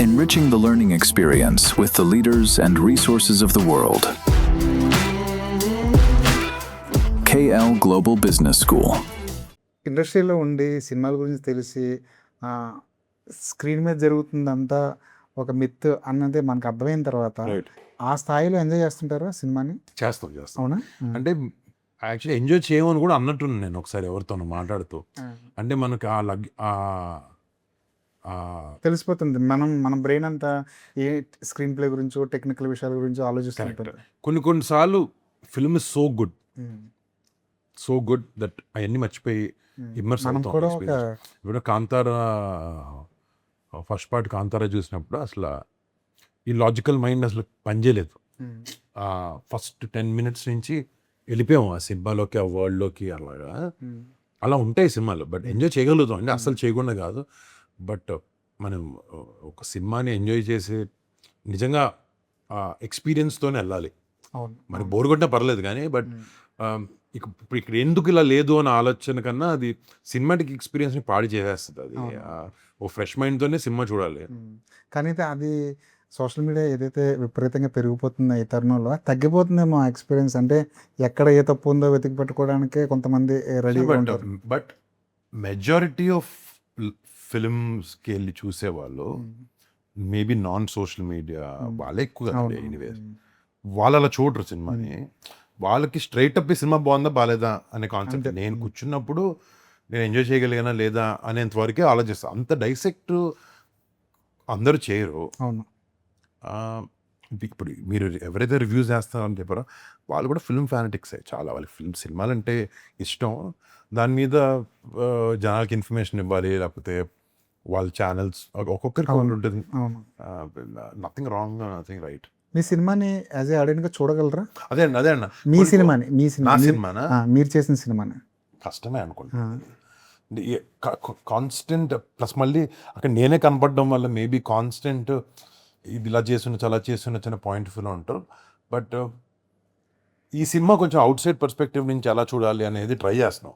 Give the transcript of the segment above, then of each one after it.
enriching the learning experience with the leaders and resources of the world. KL Global Business School. ఇండస్ట్రీలో ఉండి సినిమాల గురించి తెలిసి screen మీద జరుగుతుందంతా ఒక మిత్ అన్నది మనకు అర్థమైన తర్వాత ఆ స్థాయిలో ఎంజాయ్ చేస్తుంటారా సినిమాని? చేస్తాం అవునా? అంటే యాక్చువల్లీ ఎంజాయ్ చేయమని కూడా అన్నట్టున్నాను నేను ఒకసారి ఎవరితోనో మాట్లాడుతూ. అంటే మనకు తెలిసిపోతుంది మన బ్రెయిన్ అంతా ఏ స్క్రీన్ ప్లే గురించో టెక్నికల్ విషయాల గురించో ఆలోచిస్తుంటారు. కొన్నిసార్లు film is so good that అవన్నీ మర్చిపోయి ఇమ్మర్స్ అవుతాం. ఇప్పుడు కాంతారా ఫస్ట్ పార్ట్ కాంతారా చూసినప్పుడు అసలు ఈ లాజికల్ మైండ్ అసలు పనిచేయలేదు. ఫస్ట్ 10 minutes నుంచి వెళ్ళిపోయాము ఆ సినిమాలోకి, ఆ వరల్డ్లోకి. అలా ఉంటాయి సినిమాలు. బట్ ఎంజాయ్ చేయగలుగుతాం అంటే అసలు చేయకుండా కాదు. బట్ మనం ఒక సినిమాని ఎంజాయ్ చేసే నిజంగా ఎక్స్పీరియన్స్తోనే వెళ్ళాలి. మనకి బోర్ కొట్టినా పర్లేదు కానీ, బట్ ఇక్కడ ఎందుకు ఇలా లేదు అనే ఆలోచన కన్నా అది సినిమాటిక్ ఎక్స్పీరియన్స్ని పాడు చేసేస్తుంది. అది ఓ ఫ్రెష్ మైండ్తోనే సినిమా చూడాలి. కానీ అది సోషల్ మీడియా ఏదైతే విపరీతంగా పెరిగిపోతుందో ఈ తరుణంలో తగ్గిపోతుందేమో ఆ ఎక్స్పీరియన్స్. అంటే ఎక్కడ ఏ తప్పు ఉందో వెతికి పట్టుకోవడానికి కొంతమంది రెడీగా ఉంటారు. బట్ మెజారిటీ ఆఫ్ ఫిల్మ్స్కి వెళ్ళి చూసేవాళ్ళు మేబీ నాన్ సోషల్ మీడియా వాళ్ళే ఎక్కువ కదండి. ఎనీవేస్ వాళ్ళు అలా చూడరు సినిమాని. వాళ్ళకి స్ట్రైట్ అప్ ఈ సినిమా బాగుందా బాగాలేదా అనే కాన్సెప్ట్. నేను కూర్చున్నప్పుడు నేను ఎంజాయ్ చేయగలిగానా లేదా అనేంత వరకే ఆలోచిస్తాను. అంత డైసెక్ట్ అందరూ చేయరు. అవును. ఇప్పుడు మీరు ఎవరైతే రివ్యూస్ చేస్తారని చెప్పారో వాళ్ళు కూడా ఫిల్మ్ ఫ్యానటిక్సే చాలా. వాళ్ళకి సినిమాలంటే ఇష్టం. దాని మీద జనాలకి ఇన్ఫర్మేషన్ ఇవ్వాలి, లేకపోతే వాళ్ళ ఛానల్స్ ఒక్కొక్కరికి ఉంటుంది. Nothing wrong, nothing right. మీ సినిమాని యాజ్ ఏ ఆడియన్గా చూడగలరా? అదే అన్న మీ సినిమాని మీరు చేసిన సినిమాని కష్టమే అనుకుంటున్నాను. కాన్స్టెంట్ ప్లస్ మళ్ళీ అక్కడ నేనే కనపడడం వల్ల మేబీ కాన్స్టెంట్ ఇది ఇలా చేస్తుండొచ్చు అలా చేస్తుండొచ్చు అనే పాయింట్ ఆఫ్ వ్యూలో ఉంటారు. బట్ ఈ సినిమా కొంచెం అవుట్ సైడ్ పర్స్పెక్టివ్ నుంచి ఎలా చూడాలి అనేది ట్రై చేస్తున్నాం.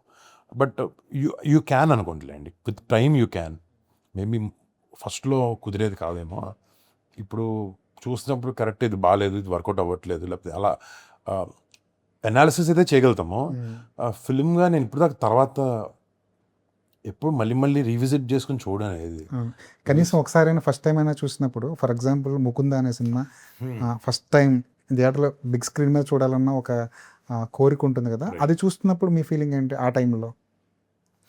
బట్ యూ క్యాన్ అనుకోండిలేండి, with time you can. Maybe ఫస్ట్లో కుదిరేది కాదేమో, ఇప్పుడు చూసినప్పుడు కరెక్ట్ ఇది బాగాలేదు, ఇది వర్కౌట్ అవ్వట్లేదు, లేకపోతే అలా అనాలిసిస్ అయితే చేయగలుగుతాము. ఫిల్మ్గా నేను ఇప్పుడు దాకా తర్వాత ఎప్పుడు మళ్ళీ రీవిజిట్ చేసుకుని చూడనేది. కనీసం ఒకసారైనా ఫస్ట్ టైం అయినా చూసినప్పుడు, ఫర్ ఎగ్జాంపుల్ ముకుంద అనే సినిమా ఫస్ట్ టైం థియేటర్లో బిగ్ స్క్రీన్ మీద చూడాలన్న ఒక కోరిక ఉంటుంది కదా, అది చూస్తున్నప్పుడు మీ ఫీలింగ్ ఏంటి ఆ టైంలో?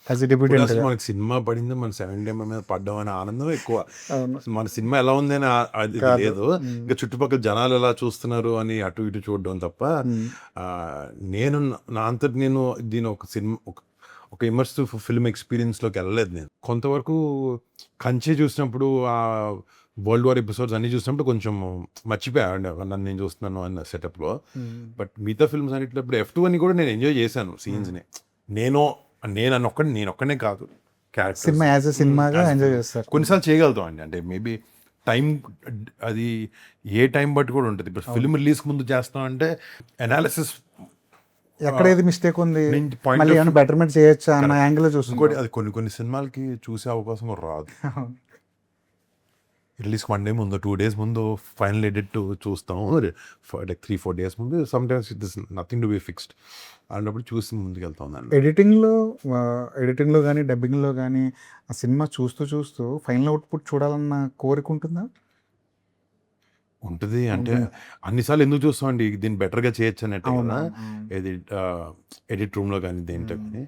మనకి సినిమా పడింది, మన 7 మీద పడ్డం అనే ఆనందం ఎక్కువ. మన సినిమా ఎలా ఉంది అని అది లేదు, ఇంకా చుట్టుపక్కల జనాలు ఎలా చూస్తున్నారు అని అటు ఇటు చూడడం తప్ప నేను నా అంతటి నేను దీని ఒక సినిమా ఒక ఇమర్సివ్ ఫిల్మ్ ఎక్స్పీరియన్స్లోకి వెళ్ళలేదు. నేను కొంతవరకు కంచె చూసినప్పుడు ఆ వరల్డ్ వార్ ఎపిసోడ్స్ అన్నీ చూసినప్పుడు కొంచెం మర్చిపోయాను నన్ను నేను చూస్తున్నాను అన్న సెటప్లో. బట్ మిగతా ఫిల్మ్స్ అనేటప్పుడు F2 అని కూడా నేను ఎంజాయ్ చేశాను సీన్స్ని. నేను ఒక్కనే కాదు, సినిమా యాజ్ ఎ సినిమాగా ఎంజాయ్ చేస్తారు. కొన్నిసార్లు చేయగలుగుతాం అండి. అంటే మేబీ టైం అది ఏ టైం బట్టి కూడా ఉంటుంది. ఇప్పుడు ఫిల్మ్ రిలీజ్ ముందు చేస్తాం అంటే అనాలిసిస్ ఎక్కడ ఏది మిస్టేక్ ఉంది, మళ్ళీ ఏమైనా బెటర్మెంట్ చేయొచ్చా అన్న యాంగిల్ చూసుకోండి. అది కొన్ని సినిమాలకి చూసే అవకాశం కూడా రాదు. రిలీజ్ 1 day ముందు 2 days ముందు ఫైనల్ ఎడిట్ చూస్తాము, లైక్ 3-4 days ముందు. Some times it is nothing to be fixed అన్నప్పుడు చూసి ముందుకు వెళ్తాం. దాన్ని ఎడిటింగ్లో కానీ డబ్బింగ్లో కానీ ఆ సినిమా చూస్తూ ఫైనల్ అవుట్పుట్ చూడాలన్న కోరిక ఉంటుందా? ఉంటుంది. అంటే అన్నిసార్లు ఎందుకు చూస్తామండి, దీన్ని బెటర్గా చేయొచ్చు అన్నట్టు కదా. ఎడిట్ రూమ్లో కానీ దేంట్లో కానీ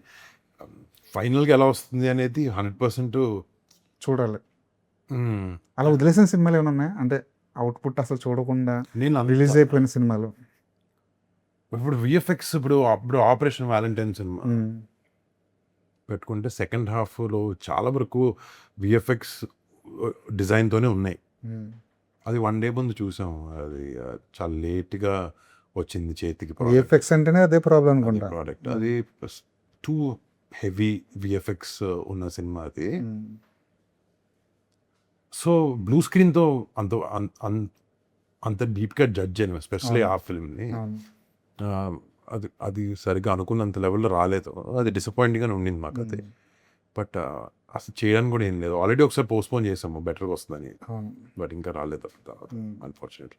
ఫైనల్గా ఎలా వస్తుంది అనేది 100% చూడాలి. అలా వదిలేసిన సినిమాలు ఏమైనా ఉన్నాయా? అంటే అవుట్పుట్ అసలు చూడకుండా రిలీజ్ అయిపోయిన సినిమాలు? ఇప్పుడు విఎఫ్ఎక్స్ ఇప్పుడు ఆపరేషన్ వ్యాలంటైన్ సినిమా పెట్టుకుంటే సెకండ్ హాఫ్లో చాలా వరకు విఎఫ్ఎక్స్ డిజైన్తోనే ఉన్నాయి. అది 1 day ముందు చూసాము. అది చాలా లేట్గా వచ్చింది చేతికి. విఎఫ్ఎక్స్ అంటేనే అదే ప్రాబ్లం అనుకుంటా. ప్రోడక్ట్ అది టూ హెవీ విఎఫ్ఎక్స్ ఉన్న సినిమా అది. సో బ్లూ స్క్రీన్తో అంత డీప్గా జడ్జ్ చేయను, ఎస్పెషల్లీ ఆ ఫిల్మ్ని. అది సరిగ్గా అనుకున్నంత లెవెల్లో రాలేదు. అది డిసప్పాయింటింగ్గానే ఉండింది మాకు అది. బట్ అసలు చేయడానికి కూడా ఏం లేదు. ఆల్రెడీ ఒకసారి పోస్ట్పోన్ చేసాము బెటర్గా వస్తుందని, అవును. బట్ ఇంకా రాలేదు తర్వాత Hmm. అన్ఫార్చునేట్లీ.